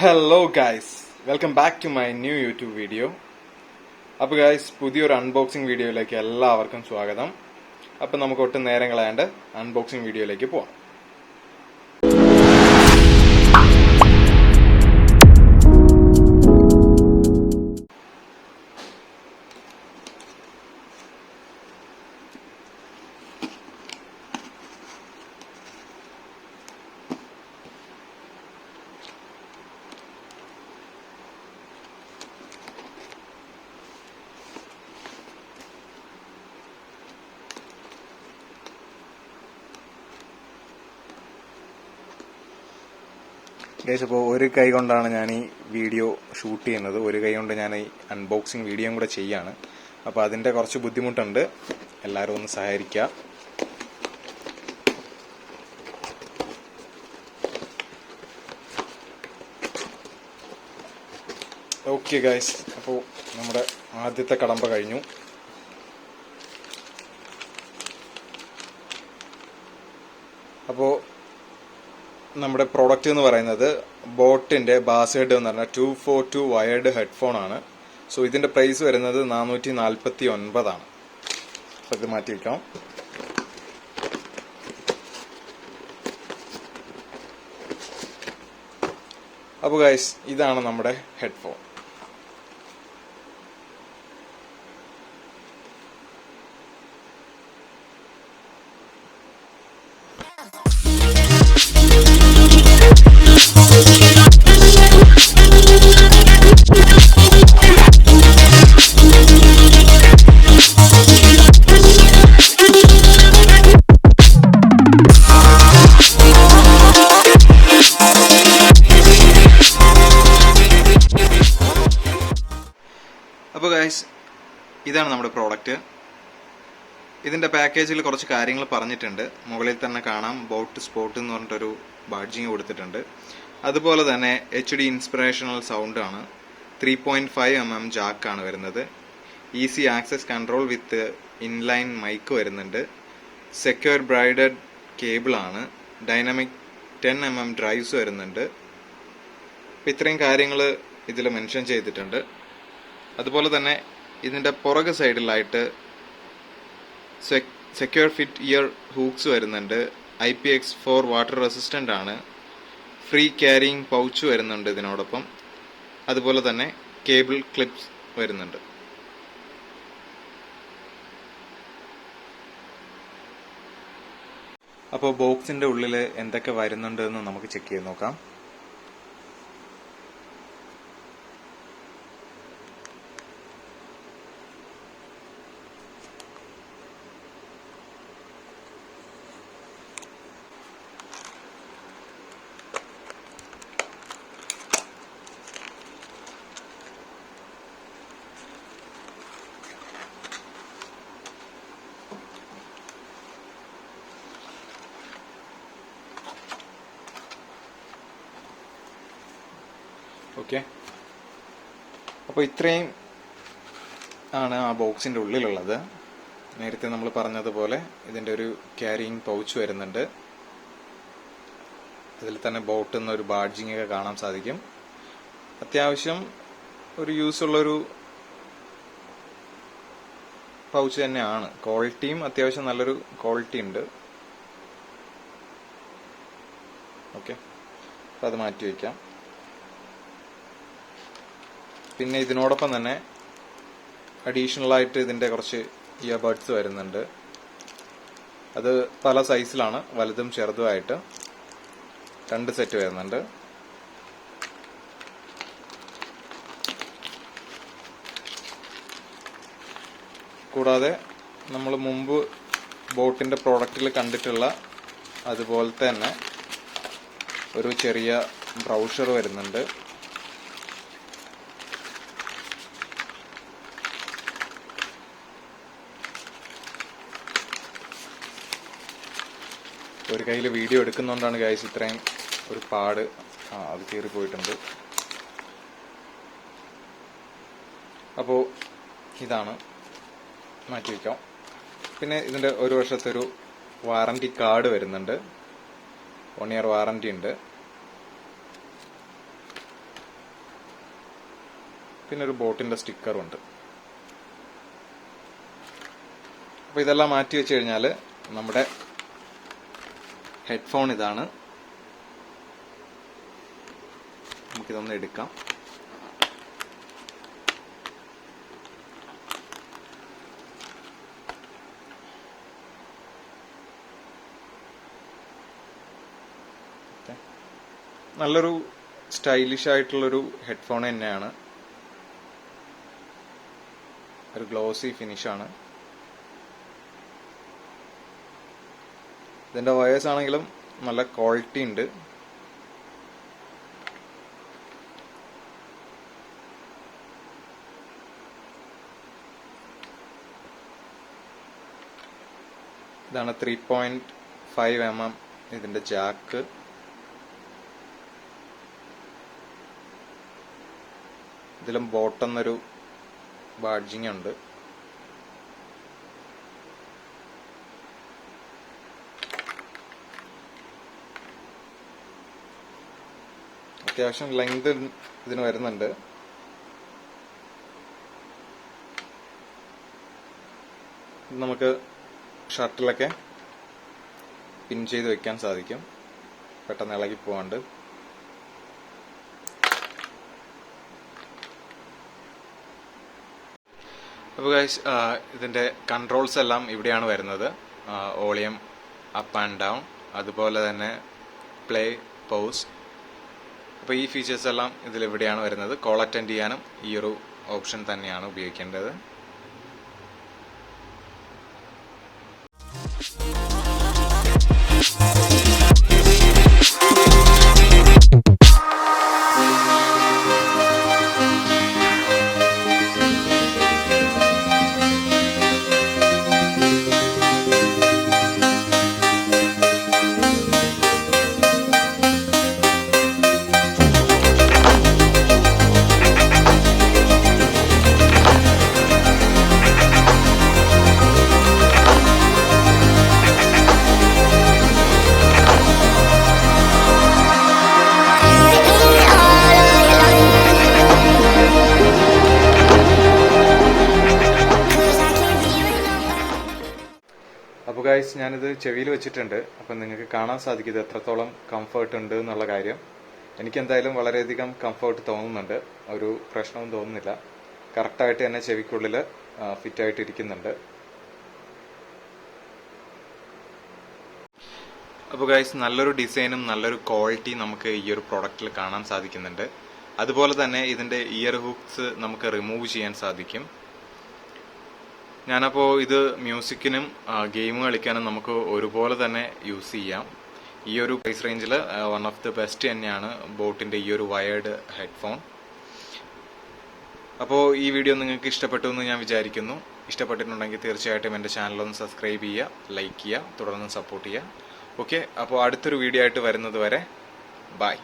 Hello guys, welcome back to my new YouTube video. അപ്പോൾ guys, പുതിയൊരു unboxing വീഡിയോയിലേക്ക് എല്ലാവർക്കും സ്വാഗതം. അപ്പോൾ നമുക്ക് ഒട്ടും നേരം കളയാണ്ട് അൺബോക്സിംഗ് വീഡിയോയിലേക്ക് പോവാം. ഗൈസ്, അപ്പോൾ ഒരു കൈ കൊണ്ടാണ് ഞാൻ ഈ വീഡിയോ ഷൂട്ട് ചെയ്യുന്നത്, ഒരു കൈ കൊണ്ട് ഞാൻ ഈ അൺബോക്സിങ് വീഡിയോയും കൂടെ ചെയ്യാണ്. അപ്പോൾ അതിൻ്റെ കുറച്ച് ബുദ്ധിമുട്ടുണ്ട്, എല്ലാവരും ഒന്ന് സഹകരിക്കുക. ഓക്കെ ഗൈസ്, അപ്പോൾ നമ്മുടെ ആദ്യത്തെ കടമ്പ കഴിഞ്ഞു. അപ്പോൾ നമ്മുടെ പ്രോഡക്റ്റ് എന്ന് പറയുന്നത് ബോട്ടിന്റെ ബാസ്ഹെഡ് എന്ന് പറഞ്ഞാൽ 242 വയർഡ് ഹെഡ്ഫോൺ ആണ്. സോ ഇതിന്റെ പ്രൈസ് വരുന്നത് 449 ആണ്. അപ്പോൾ ഇത് മാറ്റി വയ്ക്കാം. അപ്പോൾ ഗൈസ്, ഇതാണ് നമ്മുടെ ഹെഡ്ഫോൺ. അപ്പോൾ ഗൈസ്, ഇതാണ് നമ്മുടെ പ്രോഡക്റ്റ്. ഇതിൻ്റെ പാക്കേജിൽ കുറച്ച് കാര്യങ്ങൾ പറഞ്ഞിട്ടുണ്ട്. മുകളിൽ തന്നെ കാണാം ബോട്ട് സ്പോട്ട് എന്ന് പറഞ്ഞിട്ടൊരു ബാഡ്ജിങ് കൊടുത്തിട്ടുണ്ട്. അതുപോലെ തന്നെ HD ഇൻസ്പിറേഷണൽ സൗണ്ട് ആണ്. 3.5 mm ജാക്കാണ് വരുന്നത്. Easy access control with inline mic വരുന്നുണ്ട്. സെക്യൂർ ബ്രൈഡഡ് കേബിൾ ആണ്. ഡൈനാമിക് 10 mm ഡ്രൈവ്സ് വരുന്നുണ്ട്. അപ്പോൾ ഇത്രയും കാര്യങ്ങൾ ഇതിൽ മെൻഷൻ ചെയ്തിട്ടുണ്ട്. അതുപോലെ തന്നെ ഇതിൻ്റെ പുറക് സൈഡിലായിട്ട് സെക്യൂർ ഫിറ്റ് ഇയർ ഹൂക്സ് വരുന്നുണ്ട്. IPX4 വാട്ടർ റെസിസ്റ്റൻ്റ് ആണ്. ഫ്രീ ക്യാരിയിങ് പൗച്ച് വരുന്നുണ്ട് ഇതിനോടൊപ്പം. അതുപോലെ തന്നെ കേബിൾ ക്ലിപ്സ് വരുന്നുണ്ട്. അപ്പോൾ ബോക്സിൻ്റെ ഉള്ളിൽ എന്തൊക്കെ വരുന്നുണ്ട് എന്ന് നമുക്ക് ചെക്ക് ചെയ്ത് നോക്കാം. ഓക്കെ, അപ്പോൾ ഇത്രയും ആണ് ആ ബോക്സിൻ്റെ ഉള്ളിലുള്ളത്. നേരത്തെ നമ്മൾ പറഞ്ഞതുപോലെ ഇതിൻ്റെ ഒരു ക്യാരിയിങ് പൗച്ച് വരുന്നുണ്ട്. അതിൽ തന്നെ ബോട്ട് എന്നൊരു ബാഡ്ജിങ് ഒക്കെ കാണാൻ സാധിക്കും. അത്യാവശ്യം ഒരു യൂസ് ഉള്ളൊരു പൗച്ച് തന്നെയാണ്. ക്വാളിറ്റിയും അത്യാവശ്യം നല്ലൊരു ക്വാളിറ്റി ഉണ്ട്. ഓക്കെ, അപ്പോൾ അത് മാറ്റി വയ്ക്കാം. പിന്നെ ഇതിനോടൊപ്പം തന്നെ അഡീഷണൽ ആയിട്ട് ഇതിൻ്റെ കുറച്ച് ഇയർബഡ്സ് വരുന്നുണ്ട്. അത് പല സൈസിലാണ്, വലുതും ചെറുതുമായിട്ട് 2 സെറ്റ് വരുന്നുണ്ട്. കൂടാതെ നമ്മൾ മുമ്പ് ബോട്ടിൻ്റെ പ്രോഡക്റ്റിൽ കണ്ടിട്ടുള്ള അതുപോലത്തെ തന്നെ ഒരു ചെറിയ ബ്രൗഷർ വരുന്നുണ്ട്. ഒരു കയ്യിൽ വീഡിയോ എടുക്കുന്നതുകൊണ്ടാണ് ഗൈസ് ഇത്രയും ഒരു പാട് അത് കീറിപ്പോയിട്ടുണ്ട്. അപ്പോൾ ഇതാണ്, മാറ്റി വയ്ക്കാം. പിന്നെ ഇതിൻ്റെ ഒരു വർഷത്തെ ഒരു വാറണ്ടി കാർഡ് വരുന്നുണ്ട്. 1 year വാറണ്ടി ഉണ്ട്. പിന്നെ ഒരു ബോട്ടിൻ്റെ സ്റ്റിക്കറുണ്ട്. അപ്പോൾ ഇതെല്ലാം മാറ്റി വെച്ച് കഴിഞ്ഞാൽ നമ്മുടെ ഹെഡ്ഫോൺ ഇതാണ്. നമുക്കിതൊന്ന് എടുക്കാം. നല്ലൊരു സ്റ്റൈലിഷ് ആയിട്ടുള്ളൊരു ഹെഡ്ഫോൺ തന്നെയാണ്. ഒരു ഗ്ലോസി ഫിനിഷാണ്. ഇതിൻ്റെ വയേഴ്സ് ആണെങ്കിലും നല്ല ക്വാളിറ്റി ഉണ്ട്. ഇതാണ് 3.5 mm ഇതിൻ്റെ ജാക്ക്. ഇതിലും ബോട്ടെന്നൊരു ബാഡ്ജിങ് ഉണ്ട്. അത്യാവശ്യം ലെങ്ത് ഇതിന് വരുന്നുണ്ട്. നമുക്ക് ഷർട്ടിലൊക്കെ പിൻ ചെയ്ത് വെക്കാൻ സാധിക്കും, പെട്ടെന്ന് ഇളകി പോകാണ്ട്. അപ്പോൾ ഗൈസ്, ഇതിൻ്റെ കൺട്രോൾസ് എല്ലാം ഇവിടെയാണ് വരുന്നത്. വോളിയം അപ്പ് ആൻഡ് ഡൗൺ, അതുപോലെ തന്നെ പ്ലേ, പൗസ്. അപ്പോൾ ഈ ഫീച്ചേഴ്സ് എല്ലാം ഇതിലിവിടെയാണ് വരുന്നത്. കോൾ അറ്റൻഡ് ചെയ്യാനും ഈ ഒരു ഓപ്ഷൻ തന്നെയാണ് ഉപയോഗിക്കേണ്ടത്. അപ്പോൾ ഗൈസ്, ഞാനിത് ചെവിയിൽ വെച്ചിട്ടുണ്ട്. അപ്പം നിങ്ങൾക്ക് കാണാൻ സാധിക്കും ഇത് എത്രത്തോളം കംഫർട്ട് ഉണ്ട് എന്നുള്ള കാര്യം. എനിക്കെന്തായാലും വളരെയധികം കംഫർട്ട് തോന്നുന്നുണ്ട്. ഒരു പ്രശ്നവും തോന്നുന്നില്ല. കറക്റ്റായിട്ട് തന്നെ ചെവിക്കുള്ളിൽ ഫിറ്റായിട്ട് ഇരിക്കുന്നുണ്ട്. അപ്പോൾ ഗൈസ്, നല്ലൊരു ഡിസൈനും നല്ലൊരു ക്വാളിറ്റി നമുക്ക് ഈ ഒരു പ്രോഡക്റ്റിൽ കാണാൻ സാധിക്കുന്നുണ്ട്. അതുപോലെ തന്നെ ഇതിൻ്റെ ഇയർ ഹുക്സ് നമുക്ക് റിമൂവ് ചെയ്യാൻ സാധിക്കും. ഞാനപ്പോൾ ഇത് മ്യൂസിക്കിനും ഗെയിം കളിക്കാനും നമുക്ക് ഒരുപോലെ തന്നെ യൂസ് ചെയ്യാം. ഈ ഒരു പ്രൈസ് റേഞ്ചിൽ വൺ ഓഫ് ദി ബെസ്റ്റ് തന്നെയാണ് ബോട്ടിൻ്റെ ഈ ഒരു വയേർഡ് ഹെഡ്ഫോൺ. അപ്പോൾ ഈ വീഡിയോ നിങ്ങൾക്ക് ഇഷ്ടപ്പെട്ടു എന്ന് ഞാൻ വിചാരിക്കുന്നു. ഇഷ്ടപ്പെട്ടിട്ടുണ്ടെങ്കിൽ തീർച്ചയായിട്ടും എൻ്റെ ചാനലൊന്ന് സബ്സ്ക്രൈബ് ചെയ്യുക, ലൈക്ക് ചെയ്യുക, തുടർന്ന് സപ്പോർട്ട് ചെയ്യുക. ഓക്കെ, അപ്പോൾ അടുത്തൊരു വീഡിയോ ആയിട്ട് വരുന്നത് വരെ ബൈ.